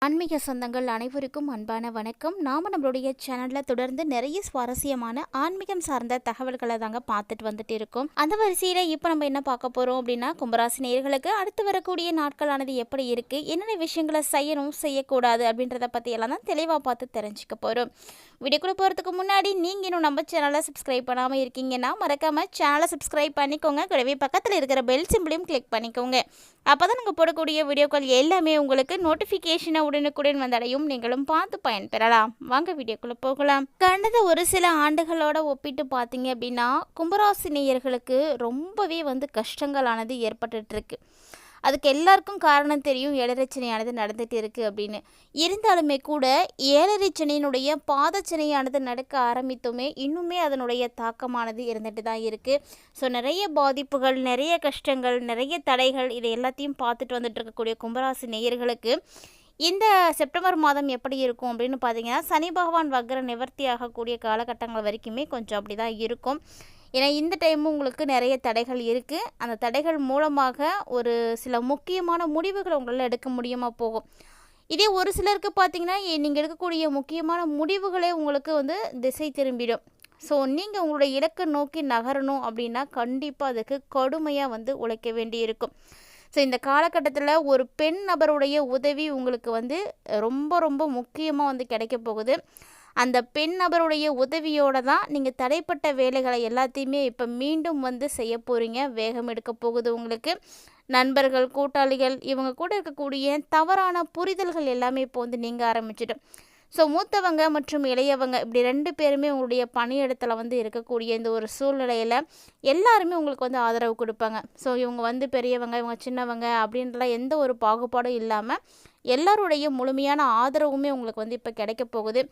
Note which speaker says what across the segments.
Speaker 1: ஆன்மீக சொந்தங்கள் அனைவருக்கும் அன்பான வணக்கம். நாம் நம்மளுடைய சேனலில் தொடர்ந்து நிறைய சுவாரஸ்யமான ஆன்மீகம் சார்ந்த தகவல்களை தாங்க பார்த்துட்டு வந்துட்டு இருக்கோம். அந்த வரிசையில் இப்போ நம்ம என்ன பார்க்க போகிறோம் அப்படின்னா, கும்பராசி நேயர்களுக்கு அடுத்து வரக்கூடிய நாட்களானது எப்படி இருக்குது, என்னென்ன விஷயங்களை செய்யணும் செய்யக்கூடாது அப்படின்றத பற்றி எல்லாம் தான் தெளிவாக பார்த்து தெரிஞ்சுக்க போகிறோம். வீடியோக்குள்ளே போகிறதுக்கு முன்னாடி நீங்கள் இன்னும் நம்ம சேனலை சப்ஸ்கிரைப் பண்ணாமல் இருக்கீங்கன்னா மறக்காமல் சேனலை சப்ஸ்கிரைப் பண்ணிக்கோங்க. கூடவே பக்கத்தில் இருக்கிற பெல் சிம்பிளையும் கிளிக் பண்ணிக்கோங்க. அப்போ தான் நாங்கள் போடக்கூடிய வீடியோக்கள் எல்லாமே உங்களுக்கு நோட்டிஃபிகேஷனை உடனுக்குடன் வந்தடையும். நீங்களும் பார்த்து பயன்பெறலாம். வாங்க வீடியோக்குள்ளே போகலாம். கடந்த ஒரு சில ஆண்டுகளோட ஒப்பிட்டு பார்த்தீங்க அப்படின்னா, கும்பராசி நேயர்களுக்கு ரொம்பவே கஷ்டங்களானது ஏற்பட்டுருக்கு. அதுக்கு எல்லாருக்கும் காரணம் தெரியும், ஏழரைச்சனையானது நடந்துட்டு இருக்குது அப்படின்னு. இருந்தாலுமே கூட ஏழரைச்சனையினுடைய பாதச்சனையானது நடக்க ஆரம்பித்துமே இன்னுமே அதனுடைய தாக்கமானது இருந்துட்டு தான் இருக்குது. ஸோ நிறைய பாதிப்புகள், நிறைய கஷ்டங்கள், நிறைய தடைகள், இதை எல்லாத்தையும் பார்த்துட்டு வந்துட்டு இருக்கக்கூடிய கும்பராசி நேயர்களுக்கு இந்த செப்டம்பர் மாதம் எப்படி இருக்கும் அப்படின்னு பார்த்தீங்கன்னா, சனி பகவான் வக்ர நிவர்த்தி ஆகக்கூடிய காலகட்டங்கள் வரைக்குமே கொஞ்சம் அப்படி தான் இருக்கும். ஏன்னா இந்த டைமும் உங்களுக்கு நிறைய தடைகள் இருக்குது. அந்த தடைகள் மூலமாக ஒரு சில முக்கியமான முடிவுகளை உங்களால் எடுக்க முடியாமல் போகும். இதே ஒரு சிலருக்கு பார்த்தீங்கன்னா, நீங்கள் எடுக்கக்கூடிய முக்கியமான முடிவுகளே உங்களுக்கு திசை திரும்பிடும். ஸோ நீங்கள் உங்களுடைய இலக்கை நோக்கி நகரணும் அப்படின்னா கண்டிப்பாக அதுக்கு கடுமையாக உழைக்க வேண்டி இருக்கும். ஸோ இந்த காலகட்டத்தில் ஒரு பெண் நபருடைய உதவி உங்களுக்கு ரொம்ப ரொம்ப முக்கியமாக கிடைக்க போகுது. அந்த பெண் நபருடைய உதவியோடு தான் நீங்கள் தடைப்பட்ட வேலைகளை எல்லாத்தையுமே இப்போ மீண்டும் செய்ய போகிறீங்க. வேகம் எடுக்க போகுது உங்களுக்கு. நண்பர்கள், கூட்டாளிகள், இவங்க கூட இருக்கக்கூடிய தவறான புரிதல்கள் எல்லாமே இப்போ நீங்க ஆரம்பிச்சிடும். ஸோ மூத்தவங்க மற்றும் இளையவங்க இப்படி 2 பேருமே உங்களுடைய பணியிடத்தில் இருக்கக்கூடிய இந்த ஒரு சூழ்நிலையில் எல்லாருமே உங்களுக்கு ஆதரவு கொடுப்பாங்க. ஸோ இவங்க பெரியவங்க, இவங்க சின்னவங்க அப்படின்றலாம் எந்த ஒரு பாகுபாடும் இல்லாமல் எல்லாருடைய முழுமையான ஆதரவுமே உங்களுக்கு இப்போ கிடைக்க போகுது.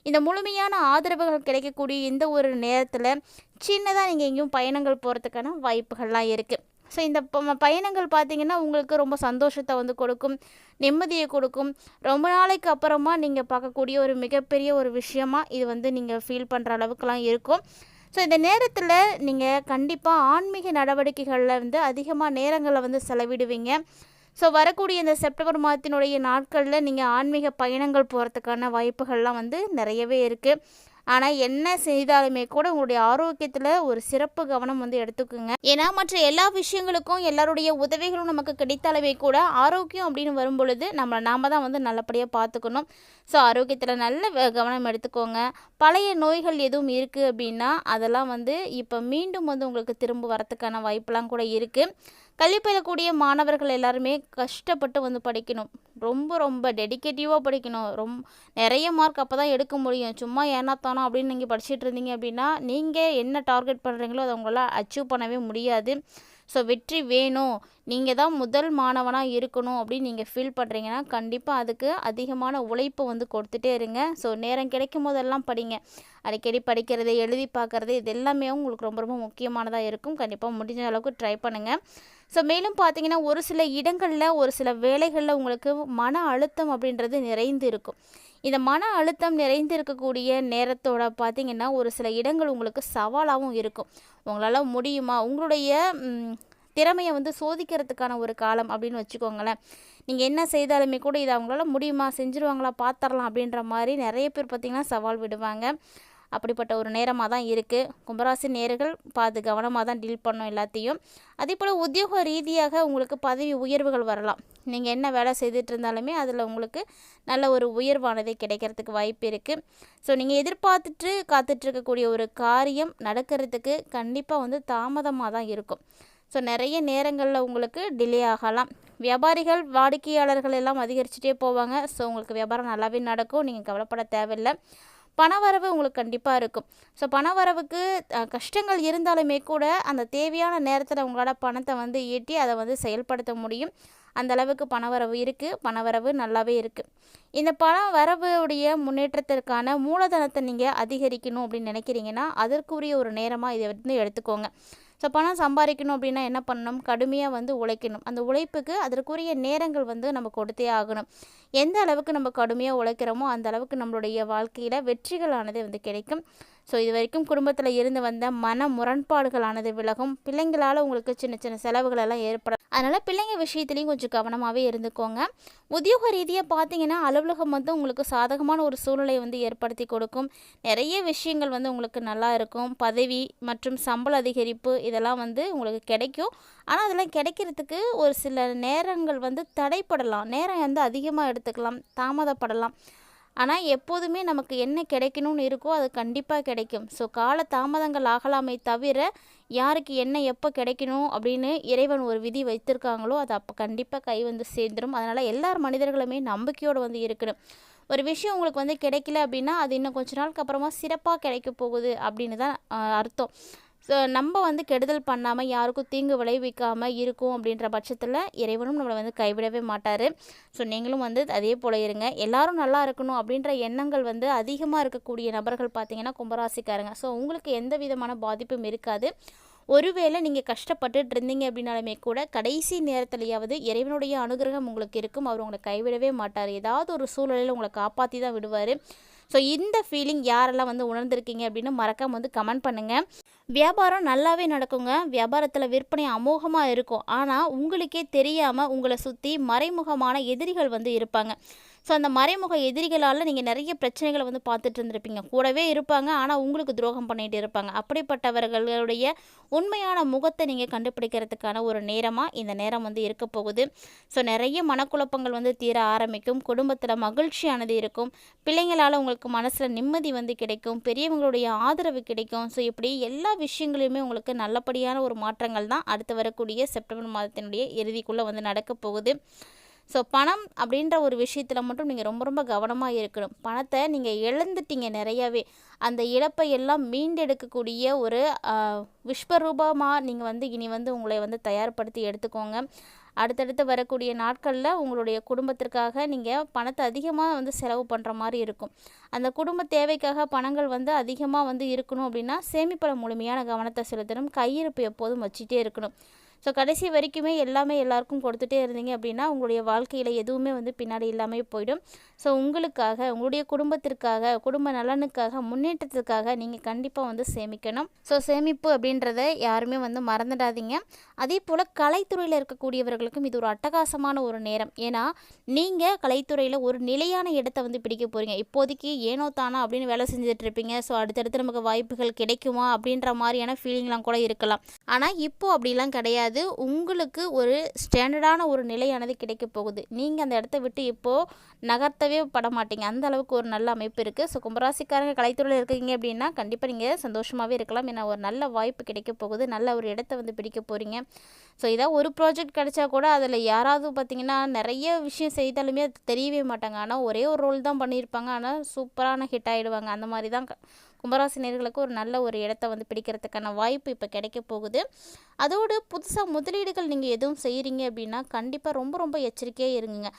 Speaker 1: இந்த முழுமையான ஆதரவுகள் கிடைக்கக்கூடிய இந்த ஒரு நேரத்தில் சின்னதாக நீங்கள் எங்கேயும் பயணங்கள் போகிறதுக்கான வாய்ப்புகள்லாம் இருக்குது. ஸோ இந்த பயணங்கள் பார்த்திங்கன்னா உங்களுக்கு ரொம்ப சந்தோஷத்தை கொடுக்கும், நிம்மதியை கொடுக்கும். ரொம்ப நாளைக்கு அப்புறமா நீங்கள் பார்க்கக்கூடிய ஒரு மிகப்பெரிய ஒரு விஷயமாக இது நீங்கள் ஃபீல் பண்ணுற அளவுக்குலாம் இருக்கும். ஸோ இந்த நேரத்தில் நீங்கள் கண்டிப்பாக ஆன்மீக நடவடிக்கைகளில் அதிகமாக நேரங்களை செலவிடுவீங்க. ஸோ வரக்கூடிய இந்த செப்டம்பர் மாதத்தினுடைய நாட்களில் நீங்கள் ஆன்மீக பயணங்கள் போகிறதுக்கான வாய்ப்புகள்லாம் நிறையவே இருக்குது. ஆனால் என்ன செய்தாலுமே கூட உங்களுடைய ஆரோக்கியத்தில் ஒரு சிறப்பு கவனம் எடுத்துக்குங்க. ஏன்னா மற்ற எல்லா விஷயங்களுக்கும் எல்லாருடைய உதவிகளும் நமக்கு கிடைத்தாலுமே கூட ஆரோக்கியம் அப்படின்னு வரும் பொழுது நாம தான் நல்லபடியாக பார்த்துக்கணும். ஸோ ஆரோக்கியத்தில் நல்ல கவனம் எடுத்துக்கோங்க. பழைய நோய்கள் எதுவும் இருக்குது அப்படின்னா அதெல்லாம் இப்போ மீண்டும் உங்களுக்கு திரும்ப வரத்துக்கான வாய்ப்பெல்லாம் கூட இருக்குது. கல்வி பயிலக்கூடிய மாணவர்கள் எல்லாருமே கஷ்டப்பட்டு படிக்கணும். ரொம்ப ரொம்ப டெடிக்கேட்டிவாக படிக்கணும். நிறைய மார்க் அப்போ தான் எடுக்க முடியும். சும்மா ஏனாத்தானோ அப்படின்னு நீங்கள் படிச்சுட்டு இருந்தீங்க அப்படின்னா நீங்கள் என்ன டார்கெட் பண்ணுறீங்களோ அதை உங்களால் அச்சீவ் பண்ணவே முடியாது. ஸோ வெற்றி வேணும், நீங்கள் தான் முதல் மாணவனாக இருக்கணும் அப்படின்னு நீங்கள் ஃபீல் பண்ணுறீங்கன்னா கண்டிப்பாக அதுக்கு அதிகமான உழைப்பு கொடுத்துட்டே இருங்க. ஸோ நேரம் கிடைக்கும் போதெல்லாம் படிங்க. அடிக்கடி படிக்கிறது, எழுதி பார்க்குறது, இது எல்லாமே உங்களுக்கு ரொம்ப ரொம்ப முக்கியமானதாக இருக்கும். கண்டிப்பாக முடிஞ்ச அளவுக்கு ட்ரை பண்ணுங்கள். ஸோ மேலும் பார்த்தீங்கன்னா ஒரு சில இடங்களில், ஒரு சில வேலைகளில் உங்களுக்கு மன அழுத்தம் அப்படின்றது நிறைந்து இருக்கும். இந்த மன அழுத்தம் நிறைந்து இருக்கக்கூடிய நேரத்தோட பார்த்திங்கன்னா ஒரு சில இடங்கள் உங்களுக்கு சவாலாகவும் இருக்கும். உங்களால் முடியுமா, உங்களுடைய திறமையை சோதிக்கிறதுக்கான ஒரு காலம் அப்படின்னு வச்சுக்கோங்களேன். நீங்கள் என்ன செய்தாலுமே கூட இதை அவங்களால முடியுமா, செஞ்சுருவாங்களா, பார்த்துடலாம் அப்படின்ற மாதிரி நிறைய பேர் பார்த்திங்கன்னா சவால் விடுவாங்க. அப்படிப்பட்ட ஒரு நேரமாக தான் இருக்குது. கும்பராசி நேயர்கள் பார்த்து கவனமாக தான் டீல் பண்ணோம் எல்லாத்தையும். அதே போல் உத்தியோக ரீதியாக உங்களுக்கு பதவி உயர்வுகள் வரலாம். நீங்கள் என்ன வேலை செய்துட்டு இருந்தாலுமே அதில் உங்களுக்கு நல்ல ஒரு உயர்வானதை கிடைக்கிறதுக்கு வாய்ப்பு இருக்குது. ஸோ நீங்கள் எதிர்பார்த்துட்டு காத்துட்ருக்கக்கூடிய ஒரு காரியம் நடக்கிறதுக்கு கண்டிப்பாக தாமதமாக தான் இருக்கும். ஸோ நிறைய நேரங்களில் உங்களுக்கு டிலே ஆகலாம். வியாபாரிகள், வாடிக்கையாளர்கள் எல்லாம் அதிகரிச்சுட்டே போவாங்க. ஸோ உங்களுக்கு வியாபாரம் நல்லாவே நடக்கும், நீங்கள் கவலைப்பட தேவையில்லை. பணவரவு உங்களுக்கு கண்டிப்பாக இருக்கும். ஸோ பணவரவுக்கு கஷ்டங்கள் இருந்தாலுமே கூட அந்த தேவையான நேரத்தில் உங்களால் பணத்தை ஈட்டி அதை செயல்படுத்த முடியும். அந்த அளவுக்கு பணவரவு இருக்குது. பணவரவு நல்லாவே இருக்குது. இந்த பண வரவுடைய முன்னேற்றத்திற்கான மூலதனத்தை நீங்கள் அதிகரிக்கணும் அப்படின்னு நினைக்கிறீங்கன்னா அதற்குரிய ஒரு நேரமாக இதை எடுத்துக்கோங்க. ஸோ பணம் சம்பாதிக்கணும் அப்படின்னா என்ன பண்ணணும், கடுமையாக உழைக்கணும். அந்த உழைப்புக்கு அதற்குரிய நேரங்கள் நம்ம கொடுத்தே ஆகணும். எந்த அளவுக்கு நம்ம கடுமையாக உழைக்கிறோமோ அந்த அளவுக்கு நம்மளுடைய வாழ்க்கையில் வெற்றிகளானது கிடைக்கும். ஸோ இது வரைக்கும் குடும்பத்தில் இருந்து வந்த மன முரண்பாடுகளானது விலகும். பிள்ளைங்களால் உங்களுக்கு சின்ன சின்ன செலவுகள் எல்லாம் ஏற்படும். அதனால் பிள்ளைங்க விஷயத்துலையும் கொஞ்சம் கவனமாகவே இருந்துக்கோங்க. உத்தியோக ரீதியாக பார்த்தீங்கன்னா அலுவலகம் வந்து உங்களுக்கு சாதகமான ஒரு சூழ்நிலையை வந்து ஏற்படுத்தி கொடுக்கும். நிறைய விஷயங்கள் வந்து உங்களுக்கு நல்லா இருக்கும். பதவி மற்றும் சம்பள அதிகரிப்பு இதெல்லாம் வந்து உங்களுக்கு கிடைக்கும். ஆனால் அதெல்லாம் கிடைக்கிறதுக்கு ஒரு சில நேரங்கள் வந்து தடைப்படலாம். நேரம் வந்து அதிகமாக எடுத்துக்கலாம், தாமதப்படலாம். ஆனால் எப்போதுமே நமக்கு என்ன கிடைக்கணும்னு இருக்கோ அது கண்டிப்பாக கிடைக்கும். ஸோ கால தாமதங்கள் ஆகலாமே தவிர யாருக்கு என்ன எப்போ கிடைக்கணும் அப்படின்னு இறைவன் ஒரு விதி வைத்திருக்காங்களோ அது அப்போ கண்டிப்பாக கை வந்து சேர்ந்துடும். அதனால் எல்லார் மனிதர்களுமே நம்பிக்கையோடு வந்து இருக்கணும். ஒரு விஷயம் உங்களுக்கு வந்து கிடைக்கல அப்படின்னா அது இன்னும் கொஞ்ச நாளுக்கு அப்புறமா சிறப்பாக கிடைக்க போகுது அப்படின்னு தான் அர்த்தம். ஸோ நம்ம வந்து கெடுதல் பண்ணாமல் யாருக்கும் தீங்கு விளைவிக்காமல் இருக்கும் அப்படின்ற பட்சத்தில் இறைவனும் நம்மளை வந்து கைவிடவே மாட்டார். ஸோ நீங்களும் வந்து அதே போல் இருங்க. எல்லாரும் நல்லா இருக்கணும் அப்படின்ற எண்ணங்கள் வந்து அதிகமாக இருக்கக்கூடிய நபர்கள் பார்த்திங்கன்னா கும்பராசிக்காரங்க. ஸோ உங்களுக்கு எந்த விதமான பாதிப்பும் இருக்காது. ஒருவேளை நீங்கள் கஷ்டப்பட்டுட்டு இருந்தீங்க அப்படின்னாலுமே கூட கடைசி நேரத்துலையாவது இறைவனுடைய அனுகிரகம் உங்களுக்கு இருக்கும். அவர் உங்களை கைவிடவே மாட்டார். ஏதாவது ஒரு சூழ்நிலையில் உங்களை காப்பாற்றி தான் விடுவார். ஸோ இந்த ஃபீலிங் யாரெல்லாம் வந்து உணர்ந்திருக்கீங்க அப்படின்னு மறக்காம வந்து கமெண்ட் பண்ணுங்கள். வியாபாரம் நல்லாவே நடக்குங்க. வியாபாரத்தில் விற்பனை அமோகமாக இருக்கும். ஆனால் உங்களுக்கே தெரியாமல் உங்களை சுற்றி மறைமுகமான எதிரிகள் வந்து இருப்பாங்க. ஸோ அந்த மறைமுக எதிரிகளால் நீங்கள் நிறைய பிரச்சனைகளை வந்து பார்த்துட்டு இருந்திருப்பீங்க. கூடவே இருப்பாங்க, ஆனால் உங்களுக்கு துரோகம் பண்ணிகிட்டு இருப்பாங்க. அப்படிப்பட்டவர்களுடைய உண்மையான முகத்தை நீங்கள் கண்டுபிடிக்கிறதுக்கான ஒரு நேரமாக இந்த நேரம் வந்து இருக்க போகுது. ஸோ நிறைய மனக்குழப்பங்கள் வந்து தீர ஆரம்பிக்கும். குடும்பத்தில் மகிழ்ச்சியானது இருக்கும். பிள்ளைங்களால் உங்களுக்கு மனசில் நிம்மதி வந்து கிடைக்கும். பெரியவங்களுடைய ஆதரவு கிடைக்கும். ஸோ இப்படி எல்லா விஷயங்களையுமே உங்களுக்கு நல்லபடியான ஒரு மாற்றங்கள் தான் அடுத்து வரக்கூடிய செப்டம்பர் மாதத்தினுடைய இறுதிக்குள்ளே வந்து நடக்க போகுது. ஸோ பணம் அப்படின்ற ஒரு விஷயத்தில் மட்டும் நீங்கள் ரொம்ப ரொம்ப கவனமாக இருக்கணும். பணத்தை நீங்கள் இழந்துட்டீங்க நிறையாவே. அந்த இழப்பை எல்லாம் மீண்டெடுக்கக்கூடிய ஒரு விஸ்வரூபமாக நீங்கள் வந்து இனி வந்து உங்களை வந்து தயார்படுத்தி எடுத்துக்கோங்க. அடுத்தடுத்து வரக்கூடிய நாட்களில் உங்களுடைய குடும்பத்திற்காக நீங்கள் பணத்தை அதிகமாக வந்து செலவு பண்ணுற மாதிரி இருக்கும். அந்த குடும்ப தேவைக்காக பணங்கள் வந்து அதிகமாக வந்து இருக்கணும் அப்படின்னா சேமிப்பில் முழுமையான கவனத்தை செலுத்தணும். கையிருப்பு எப்போதும் வச்சுட்டே இருக்கணும். ஸோ கடைசி வரைக்குமே எல்லாமே எல்லாருக்கும் கொடுத்துட்டே இருந்தீங்க அப்படின்னா உங்களுடைய வாழ்க்கையில் எதுவுமே வந்து பின்னாடி இல்லாமல் போயிடும். ஸோ உங்களுக்காக, உங்களுடைய குடும்பத்திற்காக, குடும்ப நலனுக்காக, முன்னேற்றத்துக்காக நீங்கள் கண்டிப்பாக வந்து சேமிக்கணும். ஸோ சேமிப்பு அப்படின்றத யாருமே வந்து மறந்துடாதீங்க. அதே போல் கலைத்துறையில் இருக்கக்கூடியவர்களுக்கும் இது ஒரு அட்டகாசமான ஒரு நேரம். ஏன்னா நீங்கள் கலைத்துறையில் ஒரு நிலையான இடத்தை வந்து பிடிக்க போகிறீங்க. இப்போதைக்கு ஏனோ தானா அப்படின்னு வேலை செஞ்சுட்டு இருப்பீங்க. ஸோ அடுத்தடுத்து நமக்கு வாய்ப்புகள் கிடைக்குமா அப்படின்ற மாதிரியான ஃபீலிங்லாம் கூட இருக்கலாம். ஆனால் இப்போது அப்படிலாம் கிடையாது. உங்களுக்கு ஒரு ஸ்டாண்டர்டான ஒரு நிலையானது கிடைக்க போகுது. நீங்கள் அந்த இடத்த விட்டு இப்போது நகர்த்தவே பட மாட்டீங்க. அந்த அளவுக்கு ஒரு நல்ல அமைப்பு இருக்குது. ஸோ கும்பராசிக்காரங்க கலைத்துறையில் இருக்கீங்க அப்படின்னா கண்டிப்பாக நீங்கள் சந்தோஷமாகவே இருக்கலாம். ஏன்னா ஒரு நல்ல வாய்ப்பு கிடைக்க போகுது. நல்ல ஒரு இடத்த வந்து பிடிக்க போகிறீங்க. ஸோ இதாக ஒரு ப்ராஜெக்ட் கிடைச்சா கூட அதில் யாராவது பார்த்திங்கன்னா நிறைய விஷயம் செய்தாலுமே அது தெரியவே மாட்டாங்க. ஆனால் ஒரே ஒரு ரோல் தான் பண்ணியிருப்பாங்க. ஆனால் சூப்பரான ஹிட் ஆகிடுவாங்க. அந்த மாதிரி தான் கும்பராசினியர்களுக்கு ஒரு நல்ல ஒரு இடத்த வந்து பிடிக்கிறதுக்கான வாய்ப்பு இப்போ கிடைக்க போகுது. அதோடு புதுசாக முதலீடுகள் நீங்கள் எதுவும் செய்கிறீங்க அப்படின்னா கண்டிப்பாக ரொம்ப ரொம்ப எச்சரிக்கையாக இருங்க.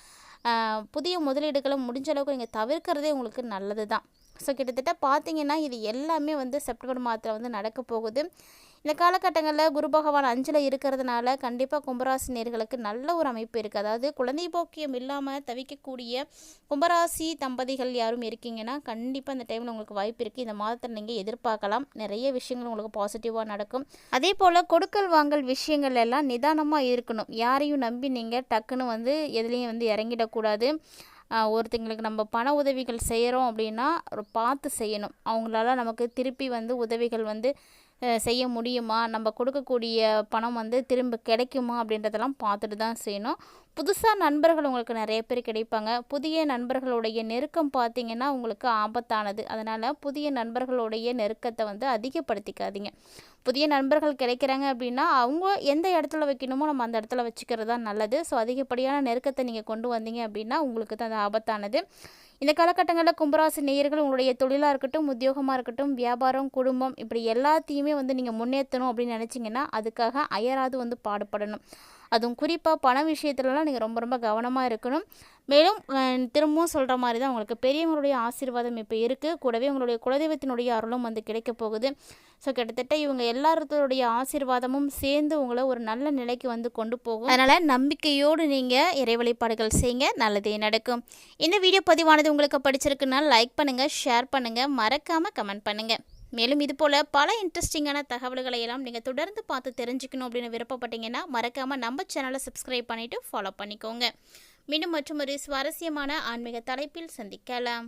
Speaker 1: புதிய முதலீடுகளை முடிஞ்ச அளவுக்கு நீங்கள் தவிர்க்கிறதே உங்களுக்கு நல்லது தான். ஸோ கிட்டத்தட்ட பார்த்தீங்கன்னா இது எல்லாமே வந்து செப்டம்பர் மாதத்தில் வந்து நடக்க போகுது. இந்த காலகட்டங்களில் குரு பகவான் 5ல் இருக்கிறதுனால கண்டிப்பாக கும்பராசி நேர்களுக்கு நல்ல ஒரு அமைப்பு இருக்குது. அதாவது குழந்தை போக்கியம் இல்லாமல் தவிக்கக்கூடிய கும்பராசி தம்பதிகள் யாரும் இருக்கீங்கன்னா கண்டிப்பாக இந்த டைமில் உங்களுக்கு வாய்ப்பு இருக்குது. இந்த மாதத்தில் நீங்கள் எதிர்பார்க்கலாம். நிறைய விஷயங்கள் உங்களுக்கு பாசிட்டிவாக நடக்கும். அதே போல் கொடுக்கல் வாங்கல் விஷயங்கள் எல்லாம் நிதானமாக இருக்கணும். யாரையும் நம்பி நீங்கள் டக்குன்னு வந்து எதுலேயும் வந்து இறங்கிடக்கூடாது. ஒருத்தங்களுக்கு நம்ம பண உதவிகள் செய்கிறோம் அப்படின்னா பார்த்து செய்யணும். அவங்களால நமக்கு திருப்பி வந்து உதவிகள் வந்து செய்ய முடியுமா, நம்ம கொடுக்கக்கூடிய பணம் வந்து திரும்ப கிடைக்குமா அப்படின்றதெல்லாம் பார்த்துட்டு தான் செய்யணும். புதுசாக நண்பர்கள் உங்களுக்கு நிறைய பேர் கிடைப்பாங்க. புதிய நண்பர்களுடைய நெருக்கம் பார்த்திங்கன்னா உங்களுக்கு ஆபத்தானது. அதனால் புதிய நண்பர்களுடைய நெருக்கத்தை வந்து அதிகப்படுத்திக்காதீங்க. புதிய நண்பர்கள் கிடைக்கிறாங்க அப்படின்னா அவங்க எந்த இடத்துல வைக்கணுமோ நம்ம அந்த இடத்துல வச்சுக்கிறது தான் நல்லது. ஸோ அதிகப்படியான நெருக்கத்தை நீங்கள் கொண்டு வந்தீங்க அப்படின்னா உங்களுக்கு தான் அது ஆபத்தானது. இந்த காலகட்டங்களில் கும்பராசி நேயர்கள் உங்களுடைய தொழிலாக இருக்கட்டும், உத்தியோகமாக இருக்கட்டும், வியாபாரம், குடும்பம் இப்படி எல்லாத்தையுமே வந்து நீங்கள் முன்னேற்றணும் அப்படின்னு நினச்சிங்கன்னா அதுக்காக அயராது வந்து பாடுபடணும். அதுவும் குறிப்பாக பண விஷயத்துலலாம் நீங்கள் ரொம்ப ரொம்ப கவனமாக இருக்கணும். மேலும் திரும்பவும் சொல்கிற மாதிரி தான் உங்களுக்கு பெரியவங்களுடைய ஆசீர்வாதம் இப்போ இருக்குது. கூடவே உங்களுடைய குலதெய்வத்தினுடைய அருளும் வந்து கிடைக்க போகுது. ஸோ கிட்டத்தட்ட இவங்க எல்லாருடைய ஆசீர்வாதமும் சேர்ந்து உங்களை ஒரு நல்ல நிலைக்கு வந்து கொண்டு போகும். அதனால் நம்பிக்கையோடு நீங்கள் இறை வழிபாடுகள் செய்யுங்க, நல்லதே நடக்கும். இந்த வீடியோ பதிவானது உங்களுக்கு பிடிச்சிருக்குன்னா லைக் பண்ணுங்கள், ஷேர் பண்ணுங்கள், மறக்காமல் கமெண்ட் பண்ணுங்கள். மேலும் இது போல் பல இன்ட்ரெஸ்டிங்கான தகவல்களை எல்லாம் நீங்கள் தொடர்ந்து பார்த்து தெரிஞ்சுக்கணும் அப்படின்னு விருப்பப்பட்டீங்கன்னா மறக்காமல் நம்ம சேனலை சப்ஸ்கிரைப் பண்ணிவிட்டு ஃபாலோ பண்ணிக்கோங்க. மீண்டும் மற்றும் ஒரு சுவாரஸ்யமான ஆன்மீக தலைப்பில் சந்திக்கலாம்.